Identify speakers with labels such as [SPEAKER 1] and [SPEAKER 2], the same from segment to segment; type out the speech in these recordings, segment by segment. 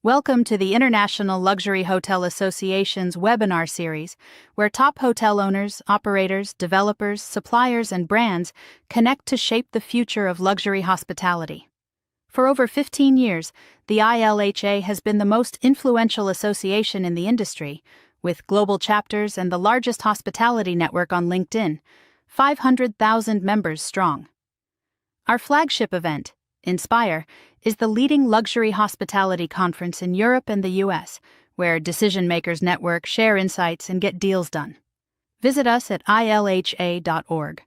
[SPEAKER 1] Welcome to the International Luxury Hotel Association's webinar series, where top hotel owners, operators, developers, suppliers, and brands connect to shape the future of luxury hospitality. For over 15 years, the ILHA has been the most influential association in the industry, with global chapters and the largest hospitality network on LinkedIn, 500,000 members strong. Our flagship event, Inspire, is the leading luxury hospitality conference in Europe and the US, where decision-makers network, share insights, and get deals done. Visit us at ilha.org.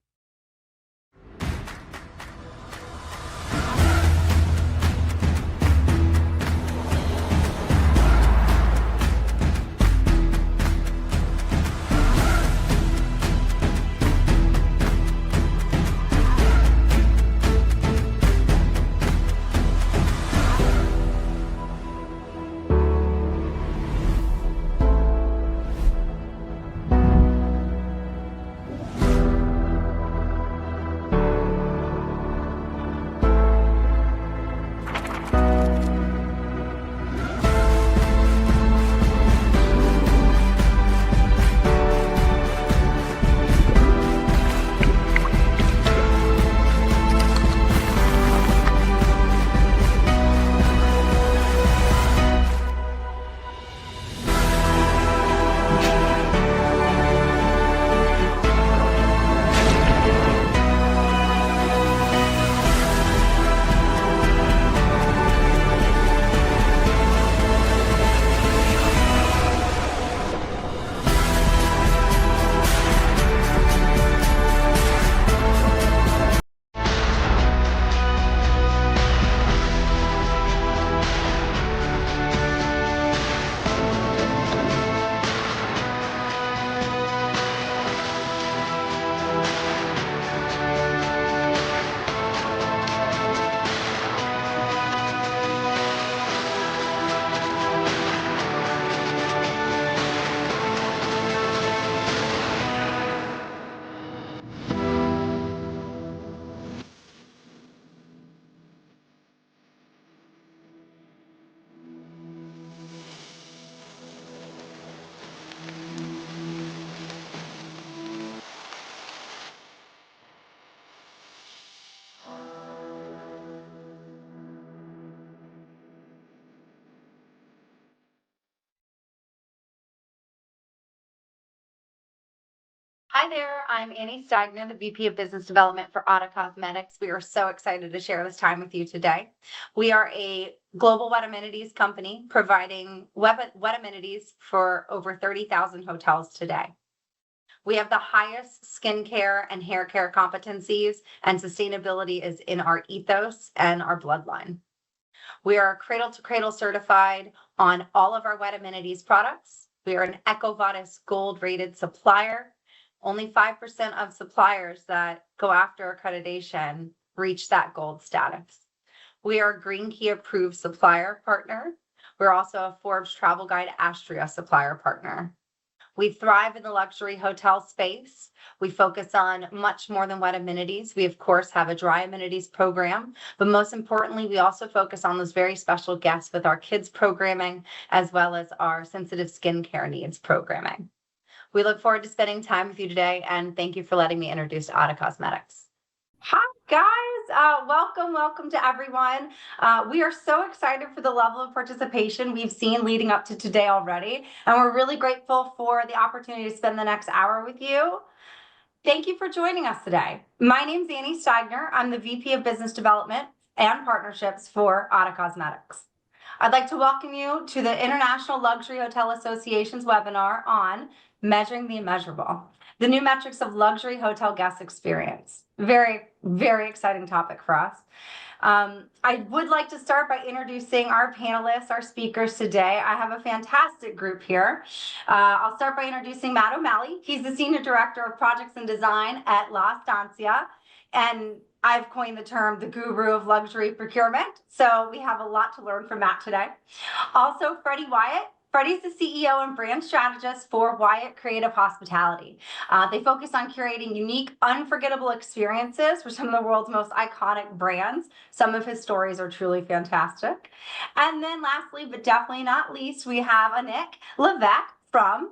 [SPEAKER 2] Hi there, I'm Annie Stagner, the VP of Business Development for Otta Cosmetics. We are so excited to share this time with you today. We are a global wet amenities company providing wet amenities for over 30,000 hotels today. We have the highest skincare and hair care competencies, and sustainability is in our ethos and our bloodline. We are cradle to cradle certified on all of our wet amenities products. We are an EcoVadis gold rated supplier. Only 5% of suppliers that go after accreditation reach that gold status. We are a Green Key approved supplier partner. We're also a Forbes Travel Guide Astria supplier partner. We thrive in the luxury hotel space. We focus on much more than wet amenities. We, of course, have a dry amenities program, but most importantly, we also focus on those very special guests with our kids programming, as well as our sensitive skincare needs programming. We look forward to spending time with you today, and thank you for letting me introduce Otta Cosmetics. Hi, guys. Welcome to everyone. We are so excited for the level of participation we've seen leading up to today already, and we're really grateful for the opportunity to spend the next hour with you. Thank you for joining us today. My name's Annie Stagner. I'm the VP of Business Development and Partnerships for Otta Cosmetics. I'd like to welcome you to the International Luxury Hotel Association's webinar on Measuring the Immeasurable, the new metrics of luxury hotel guest experience. Very, very exciting topic for us. I would like to start by introducing our panelists, our speakers today. I have a fantastic group here. I'll start by introducing Matt O'Malley. He's the Senior Director of Projects and Design at La Estancia, and I've coined the term the guru of luxury procurement. So we have a lot to learn from Matt today. Also, Freddie Wyatt. Freddie's the CEO and brand strategist for Wyatt Creative Hospitality. They focus on curating unique, unforgettable experiences for some of the world's most iconic brands. Some of his stories are truly fantastic. And then lastly, but definitely not least, we have Anik Levesque from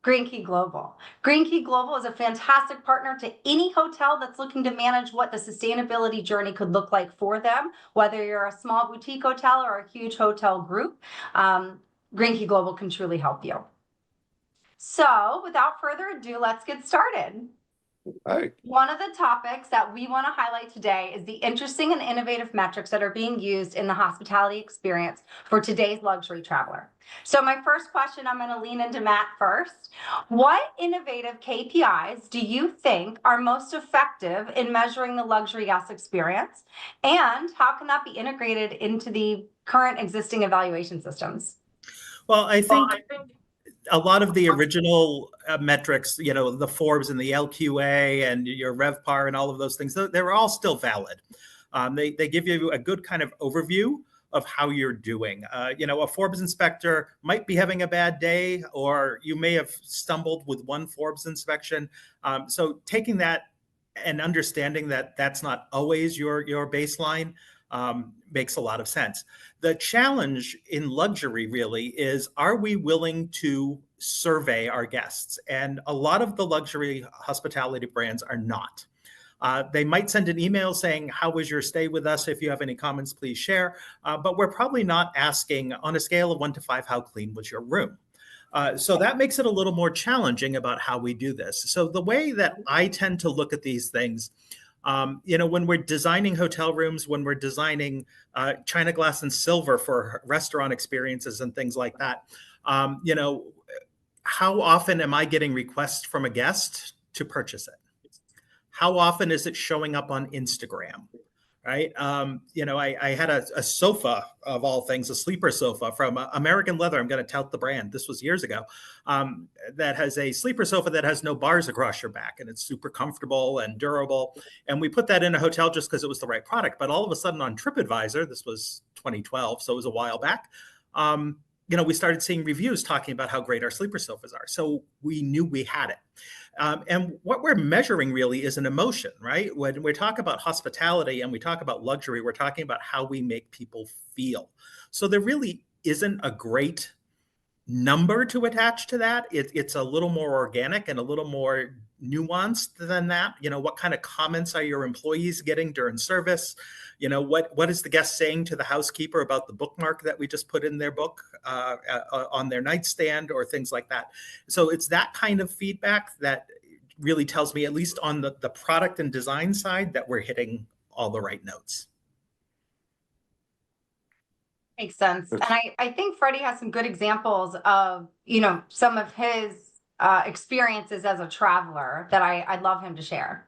[SPEAKER 2] Green Key Global. Green Key Global is a fantastic partner to any hotel that's looking to manage what the sustainability journey could look like for them, whether you're a small boutique hotel or a huge hotel group. Green Key Global can truly help you. So without further ado, let's get started.
[SPEAKER 3] All right.
[SPEAKER 2] One of the topics that we want to highlight today is the interesting and innovative metrics that are being used in the hospitality experience for today's luxury traveler. So my first question, I'm going to lean into Matt first. What innovative KPIs do you think are most effective in measuring the luxury guest experience? And how can that be integrated into the current existing evaluation systems?
[SPEAKER 4] Well, I think a lot of the original metrics, you know, the Forbes and the LQA and your RevPAR and all of those things, they're all still valid. They give you a good kind of overview of how you're doing. You know, a Forbes inspector might be having a bad day, or you may have stumbled with one Forbes inspection. So taking that and understanding that that's not always your baseline makes a lot of sense. The challenge in luxury really is, are we willing to survey our guests? And a lot of the luxury hospitality brands are not. They might send an email saying, how was your stay with us? If you have any comments, please share. But we're probably not asking, on a scale of 1 to 5, how clean was your room? So that makes it a little more challenging about how we do this. So the way that I tend to look at these things, you know, when we're designing hotel rooms, when we're designing china, glass, and silver for restaurant experiences and things like that, you know, how often am I getting requests from a guest to purchase it? How often is it showing up on Instagram? Right. You know, I had a sofa, of all things, a sleeper sofa from American Leather. I'm going to tout the brand. This was years ago. That has a sleeper sofa that has no bars across your back, and it's super comfortable and durable. And we put that in a hotel just because it was the right product. But all of a sudden on TripAdvisor, this was 2012, so it was a while back, you know, we started seeing reviews talking about how great our sleeper sofas are. So we knew we had it. And what we're measuring really is an emotion, right? When we talk about hospitality and we talk about luxury, we're talking about how we make people feel. So there really isn't a great number to attach to that. It's a little more organic and a little more nuanced than that. You know, what kind of comments are your employees getting during service? You know, what is the guest saying to the housekeeper about the bookmark that we just put in their book on their nightstand, or things like that. So it's that kind of feedback that really tells me, at least on the product and design side, that we're hitting all the right notes.
[SPEAKER 2] Makes sense. And I think Freddie has some good examples of, you know, some of his experiences as a traveler that I'd love him to share.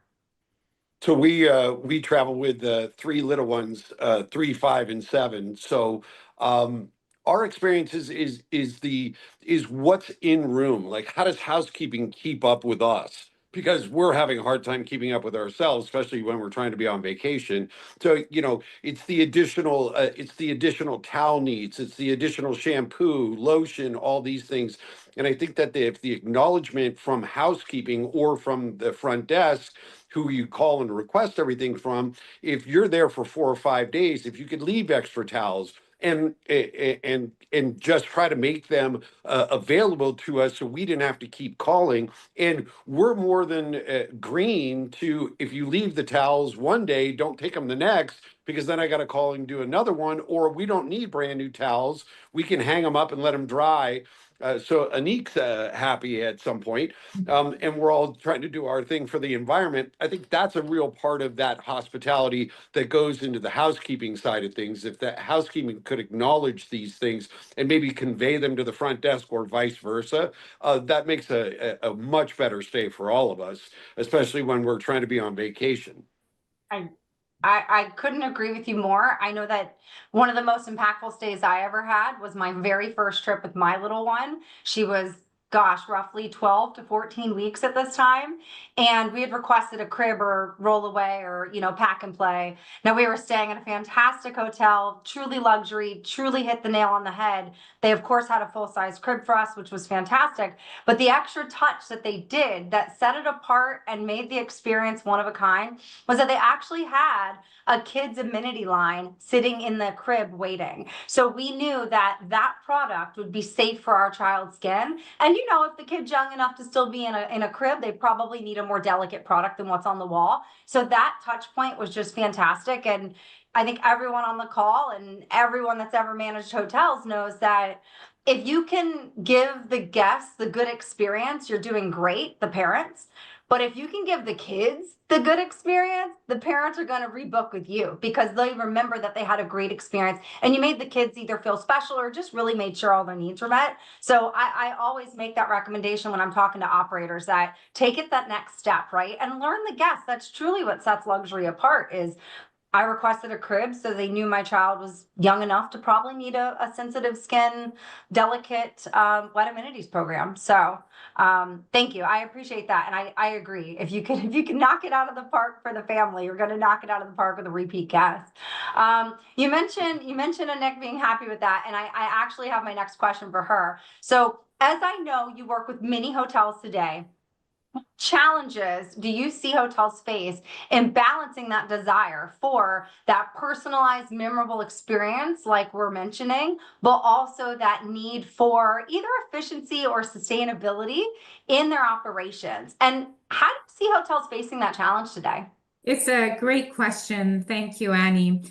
[SPEAKER 3] So we travel with 3 little ones, 3, 5, and 7. So our experience is what's in room. Like, how does housekeeping keep up with us? Because we're having a hard time keeping up with ourselves, especially when we're trying to be on vacation. So, you know, it's the additional towel needs, it's the additional shampoo, lotion, all these things. And I think that if the acknowledgement from housekeeping or from the front desk, who you call and request everything from, if you're there for 4 or 5 days, if you could leave extra towels and just try to make them available to us, so we didn't have to keep calling. And we're more than green to, if you leave the towels one day, don't take them the next, because then I got to call and do another one. Or we don't need brand new towels, we can hang them up and let them dry. So Anik's happy at some point, and we're all trying to do our thing for the environment. I think that's a real part of that hospitality that goes into the housekeeping side of things. If that housekeeping could acknowledge these things and maybe convey them to the front desk or vice versa, that makes a much better stay for all of us, especially when we're trying to be on vacation.
[SPEAKER 2] I couldn't agree with you more. I know that one of the most impactful stays I ever had was my very first trip with my little one. She was, gosh, roughly 12 to 14 weeks at this time. and we had requested a crib or roll away or, pack and play. Now we were staying in a fantastic hotel, truly luxury, truly hit the nail on the head. They of course had a full-size crib for us, which was fantastic, but the extra touch that they did that set it apart and made the experience one of a kind was that they actually had a kids amenity line sitting in the crib waiting. So we knew that that product would be safe for our child's skin. And if the kid's young enough to still be in a crib, they probably need a more delicate product than what's on the wall. So that touch point was just fantastic. And I think everyone on the call and everyone that's ever managed hotels knows that if you can give the guests the good experience, you're doing great, the parents. But if you can give the kids the good experience, the parents are going to rebook with you because they remember that they had a great experience and you made the kids either feel special or just really made sure all their needs were met. So I always make that recommendation when I'm talking to operators that take it that next step, right? And learn the guests. That's truly what sets luxury apart is I requested a crib so they knew my child was young enough to probably need a sensitive skin, delicate wet amenities program. So thank you. I appreciate that. And I agree. If you can knock it out of the park for the family, you're going to knock it out of the park with a repeat guest. You mentioned Annette being happy with that. And I actually have my next question for her. So as I know, you work with many hotels today. Challenges do you see hotels face in balancing that desire for that personalized, memorable experience like we're mentioning, but also that need for either efficiency or sustainability in their operations? And how do you see hotels facing that challenge today?
[SPEAKER 5] It's a great question. Thank you, Annie.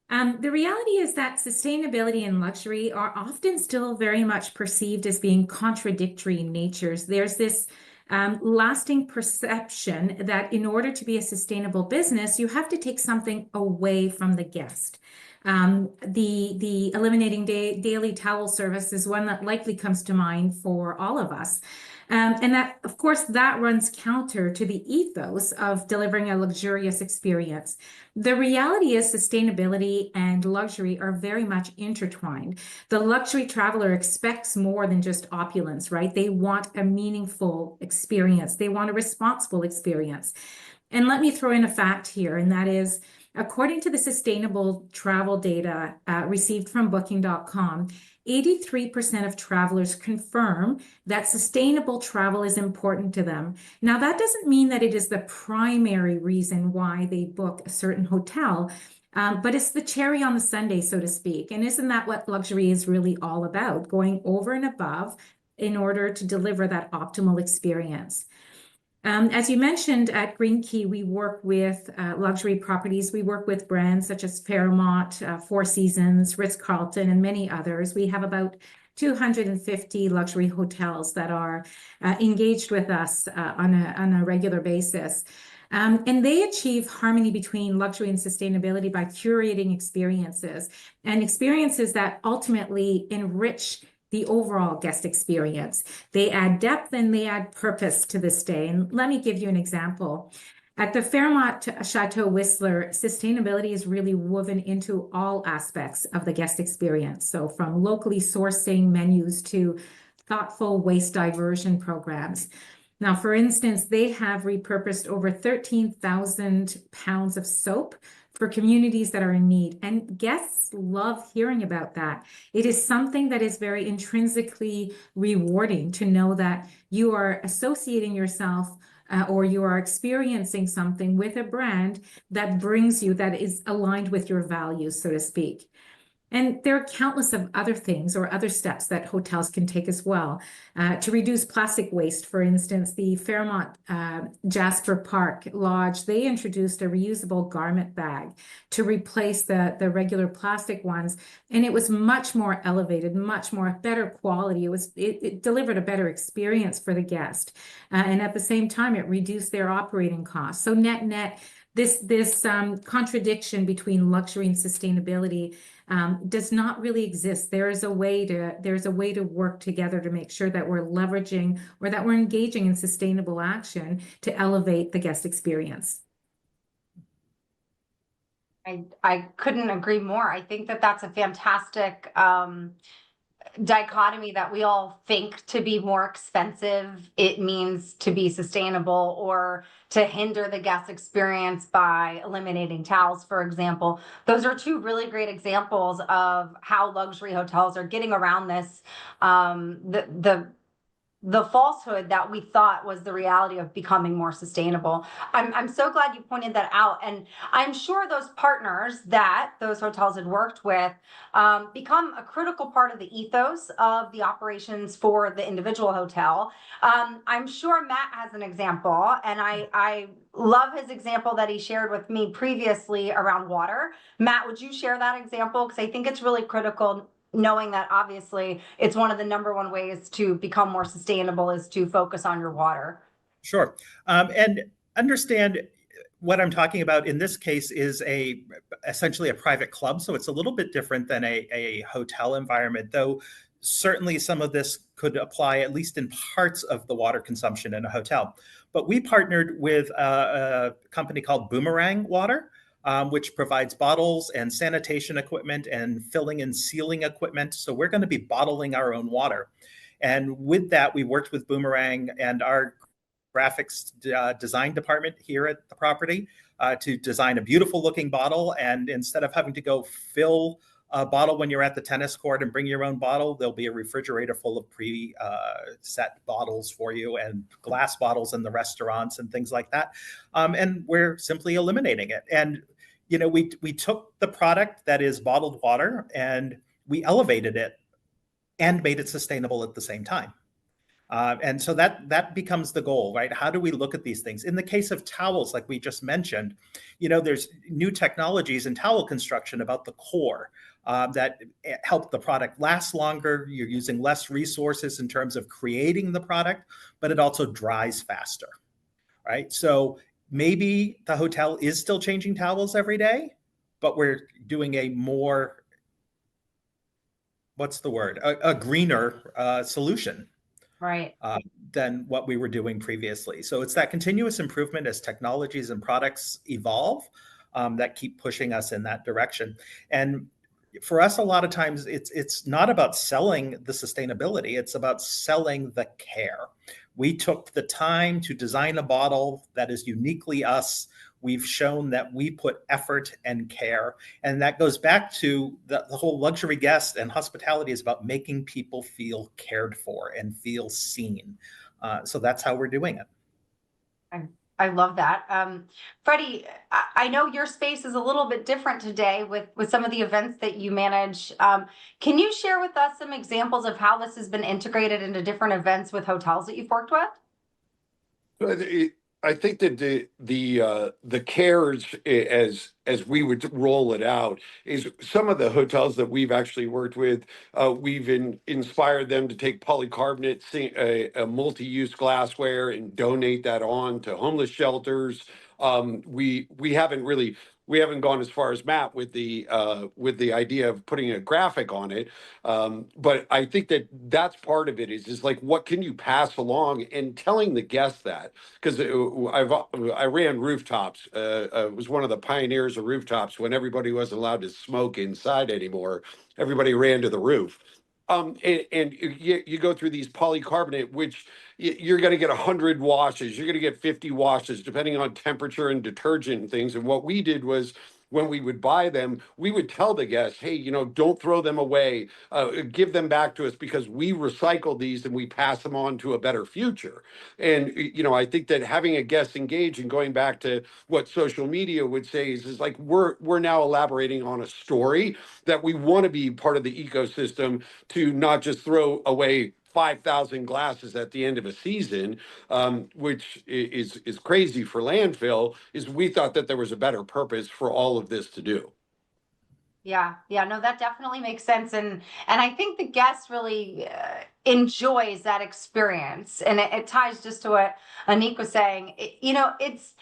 [SPEAKER 5] The reality is that sustainability and luxury are often still very much perceived as being contradictory natures. There's this lasting perception that in order to be a sustainable business, you have to take something away from the guest. The eliminating daily towel service is one that likely comes to mind for all of us. And that, of course, that runs counter to the ethos of delivering a luxurious experience. The reality is sustainability and luxury are very much intertwined. The luxury traveler expects more than just opulence, right? They want a meaningful experience. They want a responsible experience. And let me throw in a fact here, and that is, according to the sustainable travel data received from Booking.com, 83% of travelers confirm that sustainable travel is important to them. Now, that doesn't mean that it is the primary reason why they book a certain hotel, but it's the cherry on the sundae, so to speak. And isn't that what luxury is really all about? Going over and above in order to deliver that optimal experience. As you mentioned, at Green Key, we work with luxury properties. We work with brands such as Fairmont, Four Seasons, Ritz-Carlton, and many others. We have about 250 luxury hotels that are engaged with us on a regular basis. And they achieve harmony between luxury and sustainability by curating experiences, and experiences that ultimately enrich the overall guest experience. They add depth and they add purpose to this day. And let me give you an example. At the Fairmont Chateau Whistler, sustainability is really woven into all aspects of the guest experience. So from locally sourcing menus to thoughtful waste diversion programs. Now, for instance, they have repurposed over 13,000 pounds of soap for communities that are in need. And guests love hearing about that. It is something that is very intrinsically rewarding to know that you are associating yourself or you are experiencing something with a brand that brings you, that is aligned with your values, so to speak. And there are countless of other things or other steps that hotels can take as well to reduce plastic waste. For instance, the Fairmont Jasper Park Lodge, they introduced a reusable garment bag to replace the regular plastic ones. And it was much more elevated, much more better quality. It delivered a better experience for the guest. And at the same time, it reduced their operating costs. So net, this contradiction between luxury and sustainability does not really exist. There's a way to work together to make sure that we're leveraging or that we're engaging in sustainable action to elevate the guest experience.
[SPEAKER 2] I couldn't agree more. I think that that's a fantastic dichotomy that we all think to be more expensive, it means to be sustainable or to hinder the guest experience by eliminating towels, for example. Those are two really great examples of how luxury hotels are getting around this, the falsehood that we thought was the reality of becoming more sustainable. I'm so glad you pointed that out. And I'm sure those partners that those hotels had worked with become a critical part of the ethos of the operations for the individual hotel. I'm sure Matt has an example, and I love his example that he shared with me previously around water. Matt, would you share that example? Because I think it's really critical, knowing that obviously it's one of the number one ways to become more sustainable is to focus on your water.
[SPEAKER 4] Sure. And understand what I'm talking about in this case is essentially a private club. So it's a little bit different than a hotel environment, though certainly some of this could apply at least in parts of the water consumption in a hotel. But we partnered with a company called Boomerang Water, which provides bottles and sanitation equipment and filling and sealing equipment. So we're going to be bottling our own water. And with that, we worked with Boomerang and our graphics design department here at the property to design a beautiful looking bottle. And instead of having to go fill a bottle when you're at the tennis court and bring your own bottle, there'll be a refrigerator full of pre-set bottles for you and glass bottles in the restaurants and things like that. And we're simply eliminating it. And we took the product that is bottled water and we elevated it and made it sustainable at the same time. And so that becomes the goal, right? How do we look at these things? In the case of towels, like we just mentioned, there's new technologies in towel construction about the core that help the product last longer. You're using less resources in terms of creating the product, but it also dries faster, right? So maybe the hotel is still changing towels every day, but we're doing a more, a greener solution.
[SPEAKER 2] Right.
[SPEAKER 4] Than what we were doing previously. So it's that continuous improvement as technologies and products evolve that keep pushing us in that direction. And for us, a lot of times it's not about selling the sustainability, it's about selling the care. We took the time to design a bottle that is uniquely us. We've shown that we put effort and care. And that goes back to the whole luxury guest and hospitality is about making people feel cared for and feel seen. So that's how we're doing it.
[SPEAKER 2] I love that. Freddie, I know your space is a little bit different today with some of the events that you manage. Can you share with us some examples of how this has been integrated into different events with hotels that you've worked with?
[SPEAKER 3] I think that the cares as we would roll it out is some of the hotels that we've actually worked with. We've inspired them to take polycarbonate, a multi-use glassware, and donate that on to homeless shelters. We haven't gone as far as Matt with the idea of putting a graphic on it, but I think that's part of it. Is like, what can you pass along, and telling the guests that, because I ran rooftops. Was one of the pioneers of rooftops when everybody wasn't allowed to smoke inside anymore. Everybody ran to the roof. And you go through these polycarbonate, which you're going to get 100 washes, you're going to get 50 washes, depending on temperature and detergent and things. And what we did was, when we would buy them, we would tell the guests, hey, don't throw them away, give them back to us, because we recycle these and we pass them on to a better future. And, I think that having a guest engage, and going back to what social media would say, is like, we're now elaborating on a story that we want to be part of the ecosystem, to not just throw away 5,000 glasses at the end of a season, which is crazy for landfill. Is we thought that there was a better purpose for all of this to do.
[SPEAKER 2] Yeah, no, that definitely makes sense, and I think the guest really enjoys that experience, and it ties just to what Anik was saying. It's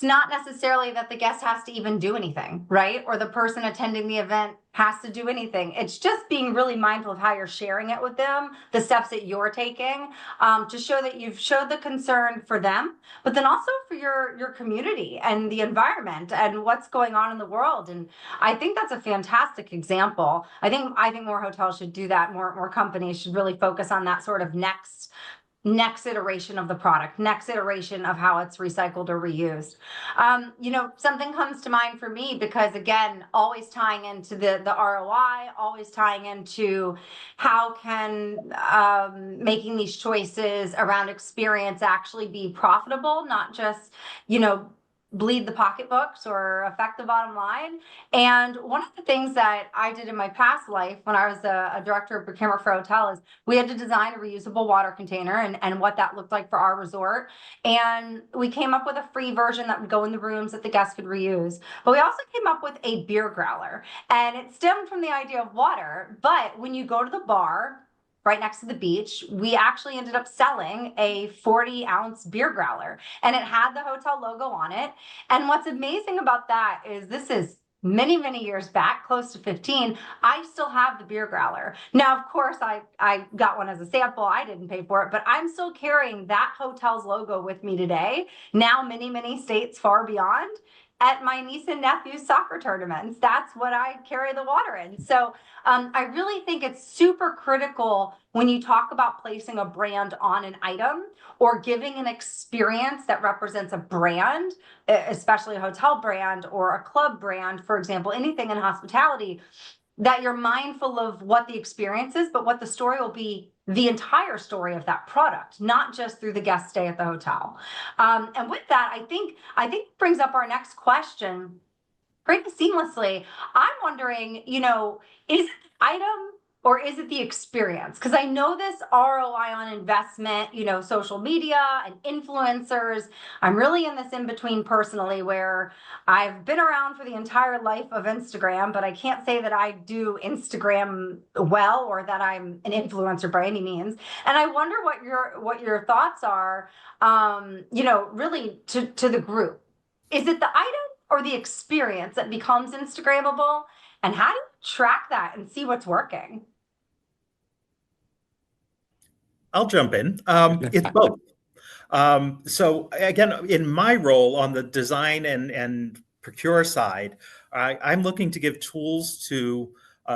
[SPEAKER 2] it's not necessarily that the guest has to even do anything, right? Or the person attending the event has to do anything. It's just being really mindful of how you're sharing it with them, the steps that you're taking, to show that you've showed the concern for them, but then also for your community and the environment and what's going on in the world. And I think that's a fantastic example. I think more hotels should do that. More companies should really focus on that sort of next iteration of the product, next iteration of how it's recycled or reused. Something comes to mind for me because, again, always tying into the ROI, always tying into how can making these choices around experience actually be profitable, not just, bleed the pocketbooks or affect the bottom line. And one of the things that I did in my past life when I was a director of procurement for a hotel is we had to design a reusable water container and what that looked like for our resort. And we came up with a free version that would go in the rooms that the guests could reuse. But we also came up with a beer growler. And it stemmed from the idea of water. But when you go to the bar right next to the beach, we actually ended up selling a 40-ounce beer growler, and it had the hotel logo on it. And what's amazing about that is this is many, many years back, close to 15, I still have the beer growler. Now, of course, I got one as a sample. I didn't pay for it, but I'm still carrying that hotel's logo with me today, now many, many states far beyond, at my niece and nephew's soccer tournaments. That's what I carry the water in. So I really think it's super critical when you talk about placing a brand on an item or giving an experience that represents a brand, especially a hotel brand or a club brand, for example, anything in hospitality, that you're mindful of what the experience is, but what the story will be, the entire story of that product, not just through the guest stay at the hotel. And with that, I think brings up our next question pretty seamlessly. I'm wondering, is it the item or is it the experience? Because I know this ROI on investment, social media and influencers. I'm really in this in between personally where I've been around for the entire life of Instagram, but I can't say that I do Instagram well or that I'm an influencer by any means. And I wonder what your thoughts are, really to the group. Is it the item or the experience that becomes Instagrammable? And how do you track that and see what's working?
[SPEAKER 4] I'll jump in. It's both. So again, in my role on the design and procure side, I'm looking to give tools to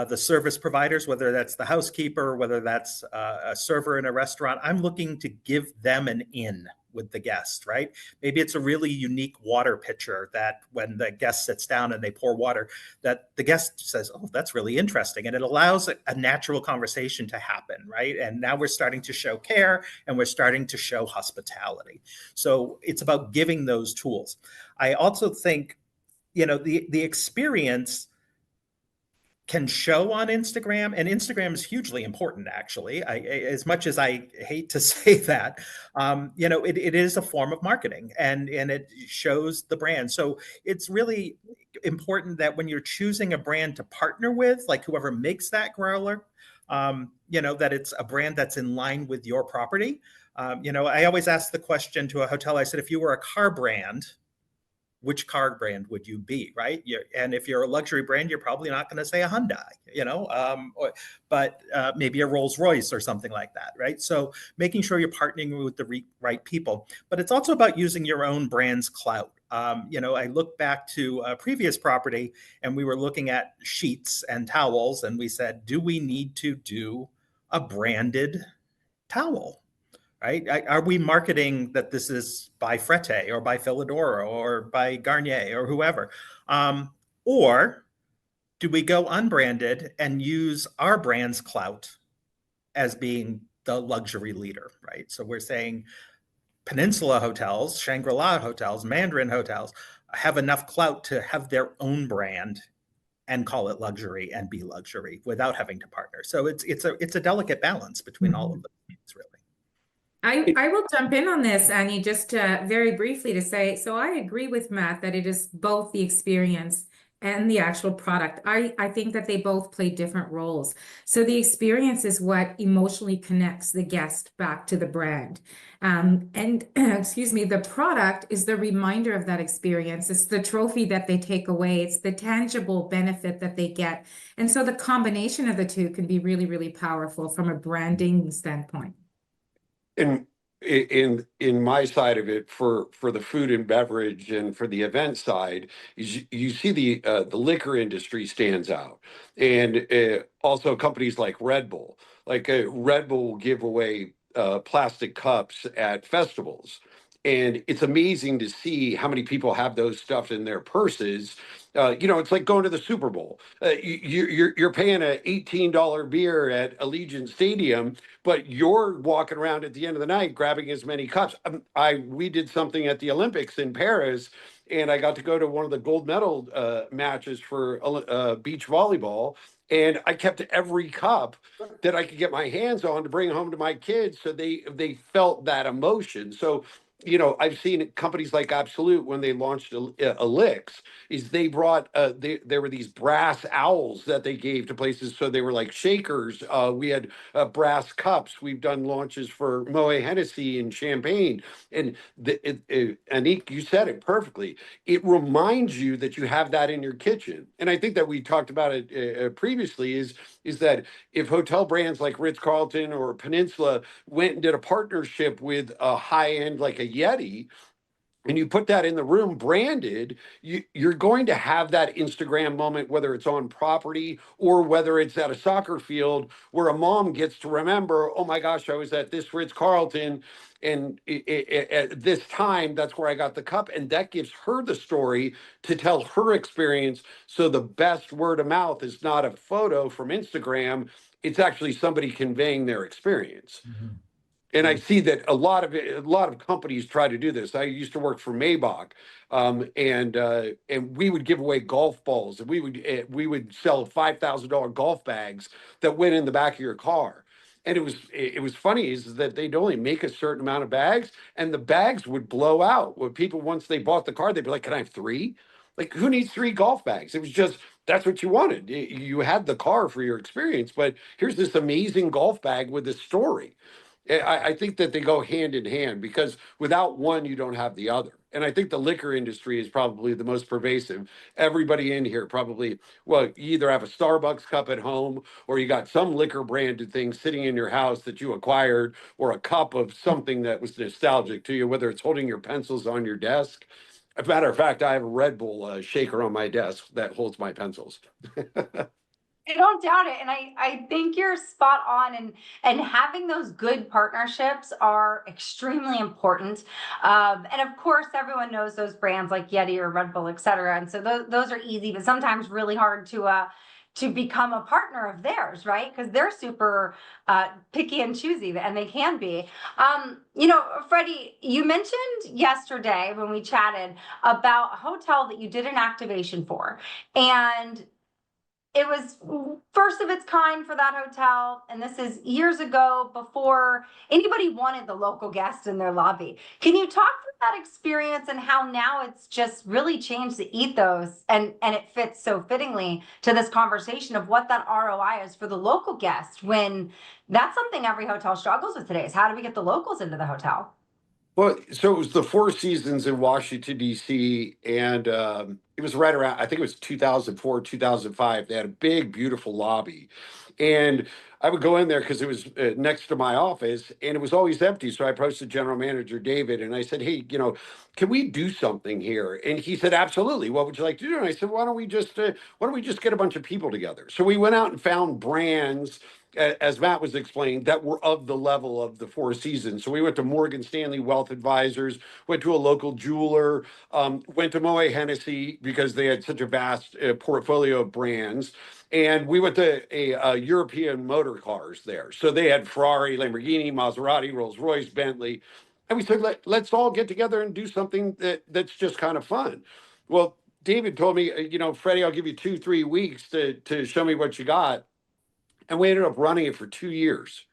[SPEAKER 4] the service providers, whether that's the housekeeper, whether that's a server in a restaurant. I'm looking to give them an in with the guest, right? Maybe it's a really unique water pitcher that when the guest sits down and they pour water, that the guest says, oh, that's really interesting. And it allows a natural conversation to happen, right? And now we're starting to show care and we're starting to show hospitality. So it's about giving those tools. I also think, the experience can show on Instagram, and Instagram is hugely important, actually. As much as I hate to say that, it is a form of marketing, and it shows the brand. So it's really important that when you're choosing a brand to partner with, like whoever makes that growler, that it's a brand that's in line with your property. I always ask the question to a hotel. I said, if you were a car brand, which car brand would you be, right? And if you're a luxury brand, you're probably not going to say a Hyundai, but maybe a Rolls Royce or something like that, right? So making sure you're partnering with the right people, but it's also about using your own brand's clout. I look back to a previous property and we were looking at sheets and towels and we said, do we need to do a branded towel? Right? Are we marketing that this is by Frette or by Philidoro or by Garnier or whoever? Or do we go unbranded and use our brand's clout as being the luxury leader, right? So we're saying Peninsula hotels, Shangri-La hotels, Mandarin hotels have enough clout to have their own brand and call it luxury and be luxury without having to partner. So it's a delicate balance between all of those things, really.
[SPEAKER 5] I will jump in on this, Annie, just very briefly to say, so I agree with Matt that it is both the experience and the actual product. I think that they both play different roles. So the experience is what emotionally connects the guest back to the brand. And excuse me, the product is the reminder of that experience. It's the trophy that they take away. It's the tangible benefit that they get. And so the combination of the two can be really, really powerful from a branding standpoint.
[SPEAKER 3] And in my side of it, for the food and beverage and for the event side, is you see the liquor industry stands out, and also companies like Red Bull. Like Red Bull will give away plastic cups at festivals, and it's amazing to see how many people have those stuff in their purses. It's like going to the Super Bowl. You're paying a $18 beer at Allegiant Stadium, but you're walking around at the end of the night grabbing as many cups. We did something at the Olympics in Paris, and I got to go to one of the gold medal matches for beach volleyball, and I kept every cup that I could get my hands on to bring home to my kids, so they felt that emotion. So. I've seen companies like Absolute when they launched Elix, is they brought there were these brass owls that they gave to places, so they were like shakers. We had brass cups. We've done launches for Moet Hennessy and champagne, and Anik, you said it perfectly. It reminds you that you have that in your kitchen, and I think that we talked about it previously. Is that if hotel brands like Ritz-Carlton or Peninsula went and did a partnership with a high end like a Yeti, and you put that in the room branded, you're going to have that Instagram moment, whether it's on property or whether it's at a soccer field where a mom gets to remember, oh my gosh, I was at this Ritz-Carlton, and at this time, that's where I got the cup. And that gives her the story to tell her experience. So the best word of mouth is not a photo from Instagram. It's actually somebody conveying their experience.
[SPEAKER 4] Mhm.
[SPEAKER 3] And I see that a lot of companies try to do this. I used to work for Maybach, and we would give away golf balls, and we would sell $5,000 golf bags that went in the back of your car. And it was funny is that they'd only make a certain amount of bags, and the bags would blow out. When people, once they bought the car, they'd be like, "Can I have three?" Like, who needs three golf bags? It was just that's what you wanted. You had the car for your experience, but here's this amazing golf bag with a story. I think that they go hand in hand, because without one, you don't have the other. And I think the liquor industry is probably the most pervasive. Everybody in here probably, well, you either have a Starbucks cup at home, or you got some liquor branded thing sitting in your house that you acquired, or a cup of something that was nostalgic to you, whether it's holding your pencils on your desk. As a matter of fact, I have a Red Bull shaker on my desk that holds my pencils.
[SPEAKER 2] I don't doubt it. And I think you're spot on, and having those good partnerships are extremely important. And of course, everyone knows those brands like Yeti or Red Bull, et cetera. And so those are easy, but sometimes really hard to become a partner of theirs, right? Because they're super picky and choosy, and they can be. Freddie, you mentioned yesterday when we chatted about a hotel that you did an activation for, and it was first of its kind for that hotel, and this is years ago before anybody wanted the local guest in their lobby. Can you talk through that experience and how now it's just really changed the ethos, and it fits so fittingly to this conversation of what that ROI is for the local guest, when that's something every hotel struggles with today, is how do we get the locals into the hotel?
[SPEAKER 3] Well, so it was the Four Seasons in Washington, D.C., and it was right around, I think it was 2004, 2005. They had a big, beautiful lobby. And I would go in there because it was next to my office, and it was always empty. So I approached the general manager, David, and I said, hey, can we do something here? And he said, absolutely. What would you like to do? And I said, why don't we just get a bunch of people together? So we went out and found brands, as Matt was explaining, that were of the level of the Four Seasons. So we went to Morgan Stanley Wealth Advisors, went to a local jeweler, went to Moet Hennessy because they had such a vast portfolio of brands. And we went to a European motor cars there. So they had Ferrari, Lamborghini, Maserati, Rolls Royce, Bentley. And we said, let's all get together and do something that's just kind of fun. Well, David told me, Freddie, I'll give you 2-3 weeks to show me what you got. And we ended up running it for 2 years.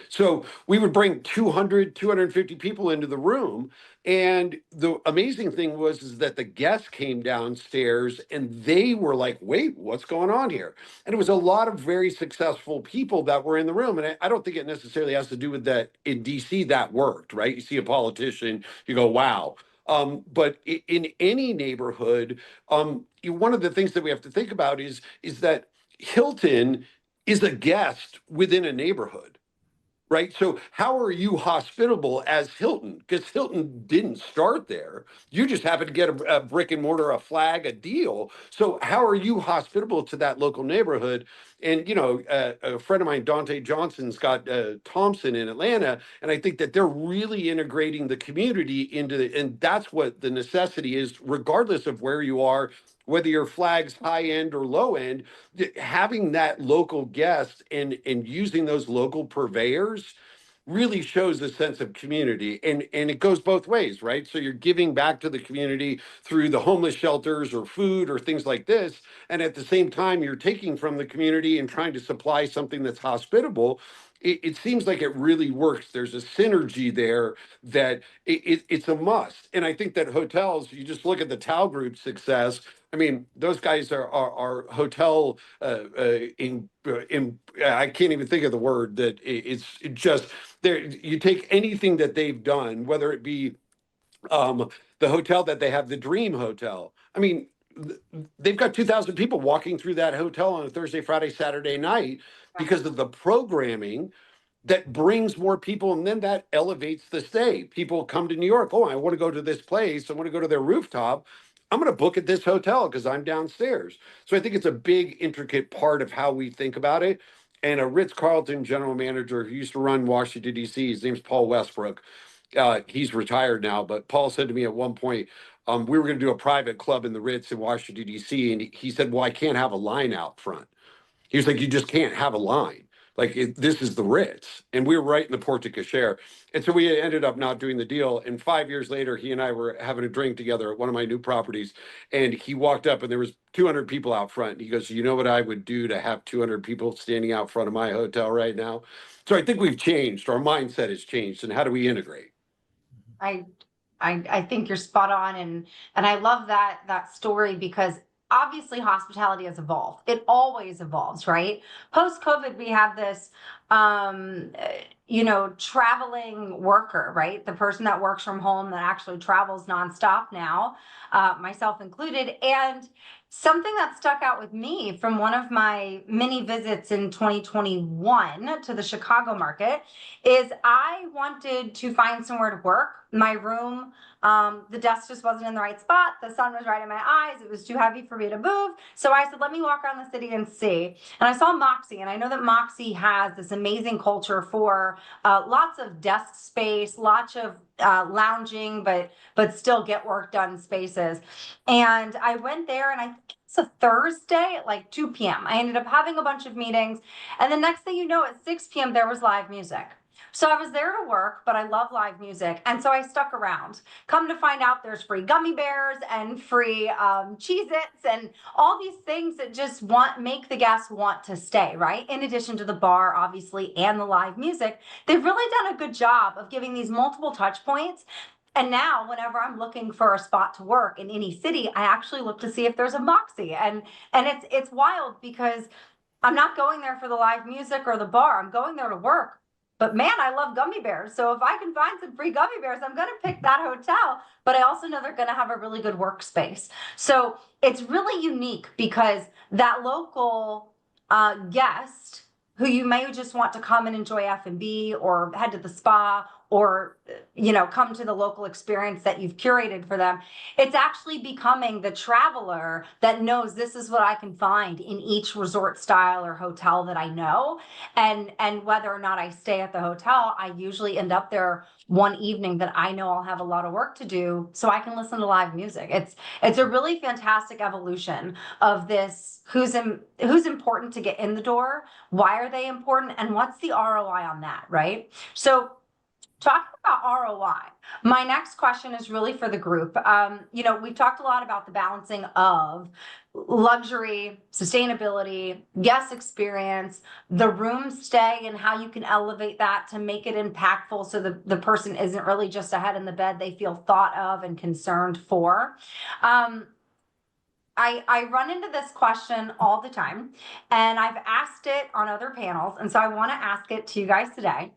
[SPEAKER 3] So we would bring 200, 250 people into the room. And the amazing thing was is that the guests came downstairs and they were like, wait, what's going on here? And it was a lot of very successful people that were in the room. And I don't think it necessarily has to do with that in DC that worked, right? You see a politician, you go, wow. But in any neighborhood, one of the things that we have to think about is that Hilton is a guest within a neighborhood, right? So how are you hospitable as Hilton? Because Hilton didn't start there. You just happened to get a brick and mortar, a flag, a deal. So how are you hospitable to that local neighborhood? And, a friend of mine, Dante Johnson's got Thompson in Atlanta. And I think that they're really integrating the community and that's what the necessity is, regardless of where you are, whether your flag's high end or low end, having that local guest and using those local purveyors really shows a sense of community, and it goes both ways, right? So you're giving back to the community through the homeless shelters or food or things like this, and at the same time you're taking from the community and trying to supply something that's hospitable. It seems like it really works. There's a synergy there that it's a must. And I think that hotels, you just look at the Tao Group's success. I mean, those guys are hotel in I can't even think of the word that it's just there. You take anything that they've done, whether it be the hotel that they have, the Dream Hotel. I mean, they've got 2,000 people walking through that hotel on a Thursday, Friday, Saturday night because of the programming that brings more people, and then that elevates the stay. People come to New York. Oh, I want to go to this place. I want to go to their rooftop. I'm going to book at this hotel because I'm downstairs. So I think it's a big, intricate part of how we think about it. And a Ritz-Carlton general manager who used to run Washington, D.C., his name's Paul Westbrook. He's retired now, but Paul said to me at one point, we were going to do a private club in the Ritz in Washington, D.C., and he said, well, I can't have a line out front. He was like, you just can't have a line. Like, this is the Ritz. And we were right in the porte cochere. And so we ended up not doing the deal. And 5 years later, he and I were having a drink together at one of my new properties. And he walked up and there was 200 people out front. And he goes, you know what I would do to have 200 people standing out front of my hotel right now? So I think we've changed. Our mindset has changed. And how do we integrate?
[SPEAKER 2] I think you're spot on, and I love that story because obviously hospitality has evolved. It always evolves, right? Post COVID, we have this traveling worker, right? The person that works from home that actually travels nonstop now, myself included. And something that stuck out with me from one of my mini visits in 2021 to the Chicago market is I wanted to find somewhere to work. My room, the desk just wasn't in the right spot. The sun was right in my eyes. It was too heavy for me to move. So I said, let me walk around the city and see. And I saw Moxie, and I know that Moxie has this amazing culture for lots of desk space, lots of lounging, but still get work done spaces. And I went there, and I think it's a Thursday at like 2 p.m. I ended up having a bunch of meetings, and the next thing you know, at 6 p.m. there was live music. So I was there to work, but I love live music. And so I stuck around. Come to find out there's free gummy bears and free Cheez-Its and all these things that just make the guests want to stay, right? In addition to the bar, obviously, and the live music, they've really done a good job of giving these multiple touch points. And now whenever I'm looking for a spot to work in any city, I actually look to see if there's a Moxie. And it's wild because I'm not going there for the live music or the bar. I'm going there to work. But man, I love gummy bears. So if I can find some free gummy bears, I'm going to pick that hotel. But I also know they're going to have a really good workspace. So it's really unique because that local guest who you may just want to come and enjoy F&B or head to the spa or come to the local experience that you've curated for them, it's actually becoming the traveler that knows this is what I can find in each resort style or hotel that I know. And whether or not I stay at the hotel, I usually end up there one evening that I know I'll have a lot of work to do so I can listen to live music. It's a really fantastic evolution of this. Who's important to get in the door? Why are they important? And what's the ROI on that, right? So Talking about ROI, my next question is really for the group. We've talked a lot about the balancing of luxury, sustainability, guest experience, the room stay, and how you can elevate that to make it impactful so the person isn't really just a head in the bed, they feel thought of and concerned for. I run into this question all the time, and I've asked it on other panels, and so I want to ask it to you guys today.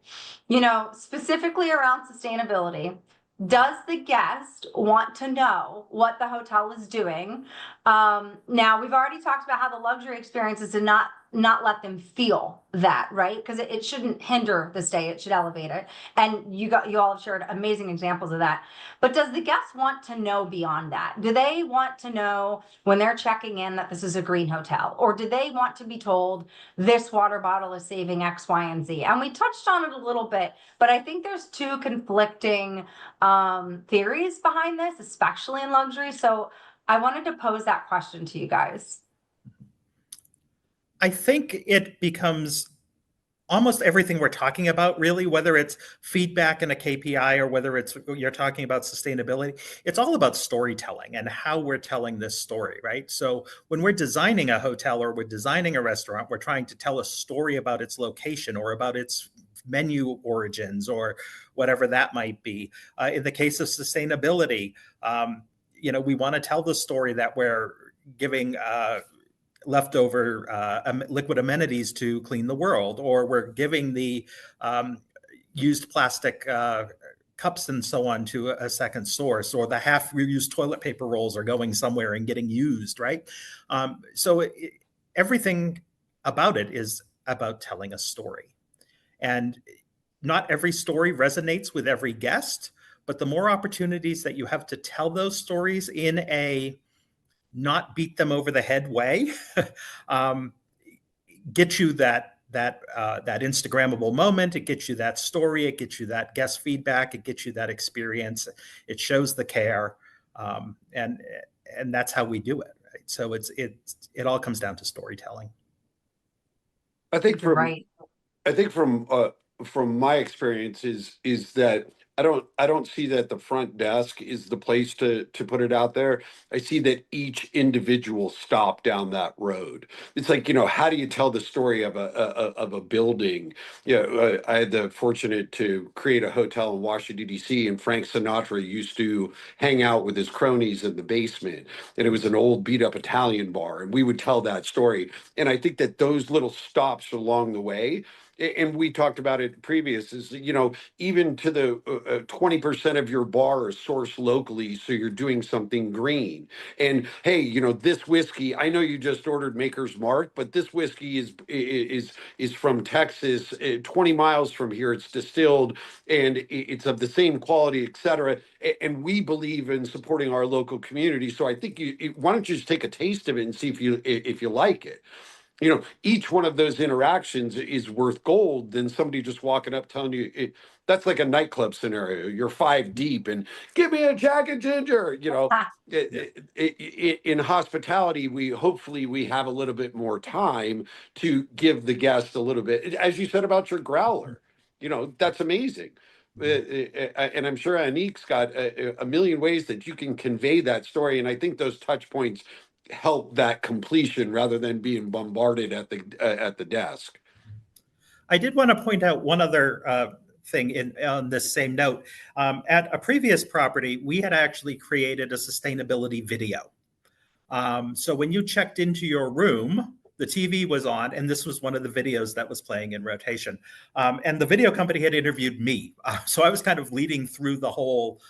[SPEAKER 2] Specifically around sustainability, does the guest want to know what the hotel is doing? Now, we've already talked about how the luxury experience is to not let them feel that, right? Because it shouldn't hinder the stay, it should elevate it. And you all have shared amazing examples of that. But does the guest want to know beyond that? Do they want to know when they're checking in that this is a green hotel? Or do they want to be told this water bottle is saving X, Y, and Z? And we touched on it a little bit, but I think there's two conflicting theories behind this, especially in luxury. So I wanted to pose that question to you guys.
[SPEAKER 4] I think it becomes almost everything we're talking about, really, whether it's feedback and a KPI or whether it's you're talking about sustainability, it's all about storytelling and how we're telling this story, right? So when we're designing a hotel or we're designing a restaurant, we're trying to tell a story about its location or about its menu origins or whatever that might be. In the case of sustainability, we want to tell the story that we're giving leftover liquid amenities to clean the world, or we're giving the used plastic cups and so on to a second source, or the half reused toilet paper rolls are going somewhere and getting used, right? Everything about it is about telling a story. And not every story resonates with every guest, but the more opportunities that you have to tell those stories in a not beat them over the head way, get you that Instagrammable moment. It gets you that story. It gets you that guest feedback. It gets you that experience. It shows the care, and that's how we do it. Right? So it all comes down to storytelling.
[SPEAKER 3] I think from
[SPEAKER 2] Right.
[SPEAKER 3] from my experience is that I don't see that the front desk is the place to put it out there. I see that each individual stop down that road. It's like, how do you tell the story of a building? I had the fortunate to create a hotel in Washington D.C. and Frank Sinatra used to hang out with his cronies in the basement, and it was an old beat up Italian bar, and we would tell that story. And I think that those little stops along the way, and we talked about it previous, is even to the 20% of your bar is sourced locally, so you're doing something green. And hey, this whiskey, I know you just ordered Maker's Mark, but this whiskey is from Texas, 20 miles from here. It's distilled and it's of the same quality, et cetera. And we believe in supporting our local community. So I think why don't you just take a taste of it and see if you like it. Each one of those interactions is worth gold than somebody just walking up telling you that's like a nightclub scenario. You're 5 deep and give me a Jack and Ginger. In hospitality, hopefully we have a little bit more time to give the guest a little bit, as you said about your growler. That's amazing. And I'm sure Anik's got a million ways that you can convey that story. And I think those touch points help that completion rather than being bombarded at the desk.
[SPEAKER 4] I did want to point out one other thing on this same note. At a previous property, we had actually created a sustainability video. So when you checked into your room, the TV was on, and this was one of the videos that was playing in rotation. And the video company had interviewed me. So I was kind of leading through the whole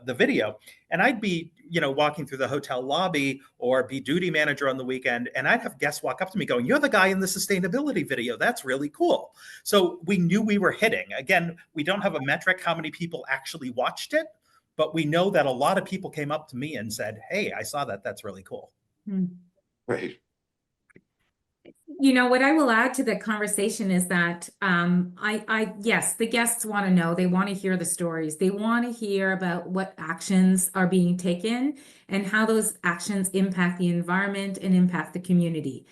[SPEAKER 4] the video. And I'd be, walking through the hotel lobby or be duty manager on the weekend, and I'd have guests walk up to me going, "You're the guy in the sustainability video. That's really cool." So we knew we were hitting. Again, we don't have a metric how many people actually watched it, but we know that a lot of people came up to me and said, "Hey, I saw that. That's really cool."
[SPEAKER 3] Right.
[SPEAKER 5] What I will add to the conversation is that yes, the guests want to know, they want to hear the stories, they want to hear about what actions are being taken and how those actions impact the environment and impact the community.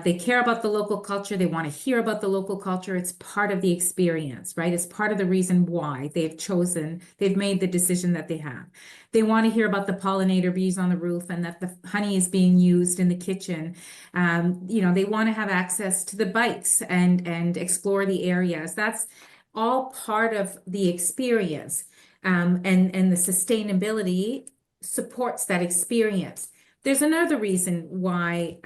[SPEAKER 5] They care about the local culture. They want to hear about the local culture. It's part of the experience, right? It's part of the reason why they've made the decision that they have. They want to hear about the pollinator bees on the roof and that the honey is being used in the kitchen. They want to have access to the bikes and explore the areas. That's all part of the experience. And the sustainability supports that experience. There's another reason why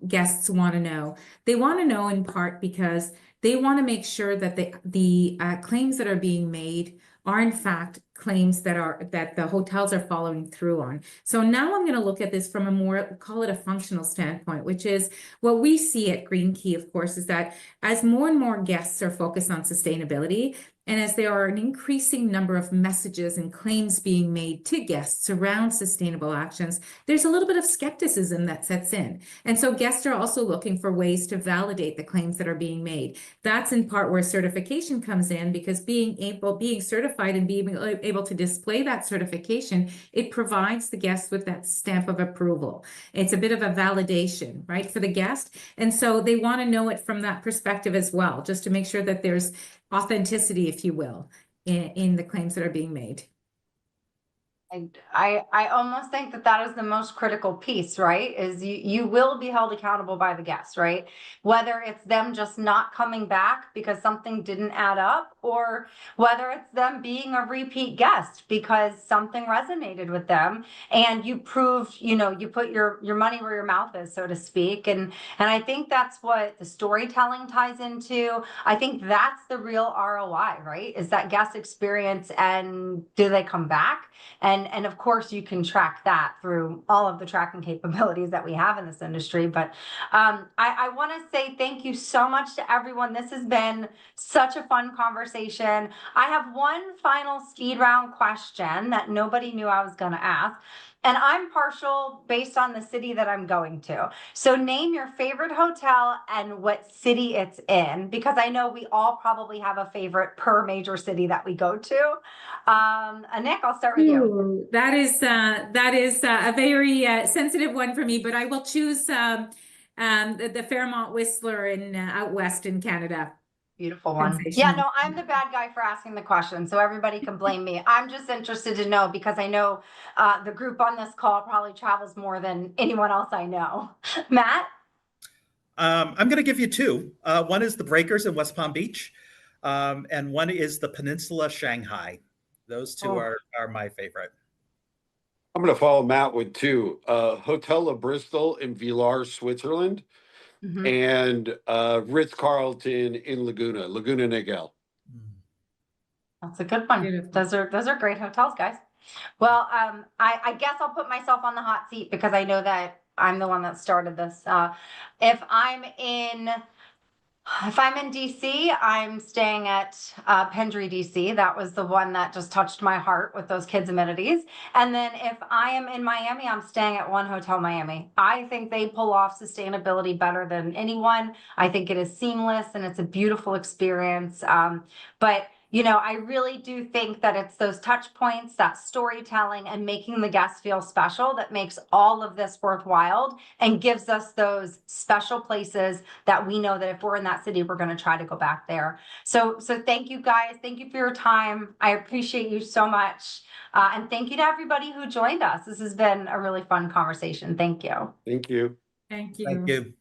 [SPEAKER 5] guests want to know. They want to know in part because they want to make sure that the claims that are being made are in fact claims that the hotels are following through on. So now I'm going to look at this from a more, call it a functional standpoint, which is what we see at Green Key, of course, is that as more and more guests are focused on sustainability, and as there are an increasing number of messages and claims being made to guests around sustainable actions, there's a little bit of skepticism that sets in. And so guests are also looking for ways to validate the claims that are being made. That's in part where certification comes in, because being certified and being able to display that certification, it provides the guest with that stamp of approval. It's a bit of a validation, right, for the guest. And so they want to know it from that perspective as well, just to make sure that there's authenticity, if you will, in the claims that are being made.
[SPEAKER 2] I almost think that is the most critical piece, right? Is you will be held accountable by the guests, right? Whether it's them just not coming back because something didn't add up, or whether it's them being a repeat guest because something resonated with them and you proved, you put your money where your mouth is, so to speak. And I think that's what the storytelling ties into. I think that's the real ROI, right? Is that guest experience, and do they come back? And of course, you can track that through all of the tracking capabilities that we have in this industry. But I want to say thank you so much to everyone. This has been such a fun conversation. I have one final speed round question that nobody knew I was going to ask. And I'm partial based on the city that I'm going to. So name your favorite hotel and what city it's in, because I know we all probably have a favorite per major city that we go to. Nick, I'll start with you.
[SPEAKER 5] Ooh, that is a very sensitive one for me, but I will choose the Fairmont Whistler in out west in Canada.
[SPEAKER 2] Beautiful one. Yeah,
[SPEAKER 5] Sensational.
[SPEAKER 2] no, I'm the bad guy for asking the question, so everybody can blame me. I'm just interested to know, because I know the group on this call probably travels more than anyone else I know. Matt?
[SPEAKER 4] I'm going to give you two. One is the Breakers in West Palm Beach, and one is the Peninsula Shanghai. Those two are my favorite.
[SPEAKER 3] I'm going to follow Matt with two. Hotel of Bristol in Villars, Switzerland, and Ritz-Carlton in Laguna Niguel.
[SPEAKER 2] That's a good one.
[SPEAKER 5] Beautiful.
[SPEAKER 2] Those are great hotels, guys. Well, I guess I'll put myself on the hot seat because I know that I'm the one that started this. If I'm in DC, I'm staying at Pendry, DC. That was the one that just touched my heart with those kids' amenities. And then if I am in Miami, I'm staying at One Hotel Miami. I think they pull off sustainability better than anyone. I think it is seamless and it's a beautiful experience. But I really do think that it's those touch points, that storytelling, and making the guests feel special that makes all of this worthwhile and gives us those special places that we know that if we're in that city, we're going to try to go back there. So thank you guys. Thank you for your time. I appreciate you so much. And thank you to everybody who joined us. This has been a really fun conversation. Thank you.
[SPEAKER 3] Thank you.
[SPEAKER 5] Thank you.
[SPEAKER 4] Thank you.